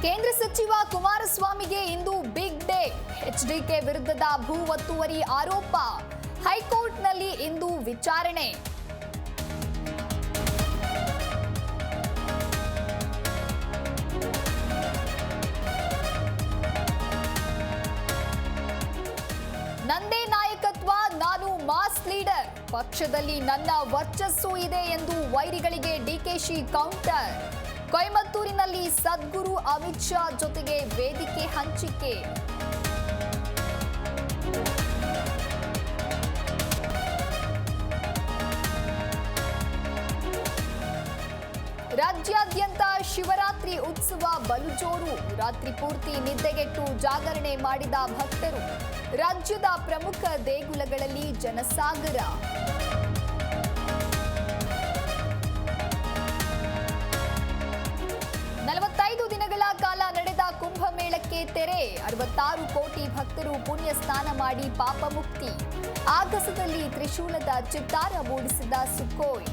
ಕೇಂದ್ರ ಸಚಿವ ಕುಮಾರಸ್ವಾಮಿಗೆ ಇಂದು big day. HDK ವಿರುದ್ಧದ ಭೂ ಒತ್ತುವರಿ ಆರೋಪ ಹೈಕೋರ್ಟ್ನಲ್ಲಿ ಇಂದು ವಿಚಾರಣೆ. ನಂದೇ ನಾಯಕತ್ವ, ನಾನು ಮಾಸ್ ಲೀಡರ್, ಪಕ್ಷದಲ್ಲಿ ನನ್ನ ವರ್ಚಸ್ಸು ಇದೆ ಎಂದು ವೈರಿಗಳಿಗೆ ಡಿಕೆಶಿ ಕೌಂಟರ್. ಕೊಯಮತ್ತೂರಿನಲ್ಲಿ ಸದ್ಗುರು ಅಮಿತ್ ಶಾ ಜೊತೆಗೆ ವೇದಿಕೆ ಹಂಚಿಕೆ. ರಾಜ್ಯಾದ್ಯಂತ ಶಿವರಾತ್ರಿ ಉತ್ಸವ ಬಲು ಜೋರು. ರಾತ್ರಿ ಪೂರ್ತಿ ನಿದ್ದೆಗೆಟ್ಟು ಜಾಗರಣೆ ಮಾಡಿದ ಭಕ್ತರು. ರಾಜ್ಯದ ಪ್ರಮುಖ ದೇಗುಲಗಳಲ್ಲಿ ಜನಸಾಗರ. 45 ದಿನಗಳ ಕಾಲ ನಡೆದ ಕುಂಭಮೇಳಕ್ಕೆ ತೆರೆ. 66 ಕೋಟಿ ಭಕ್ತರು ಪುಣ್ಯ ಸ್ನಾನ ಮಾಡಿ ಪಾಪ ಮುಕ್ತಿ. ಆಗಸದಲ್ಲಿ ತ್ರಿಶೂಲದ ಚಿತ್ತಾರ ಮೂಡಿಸಿದ ಸುಖೋಯ್.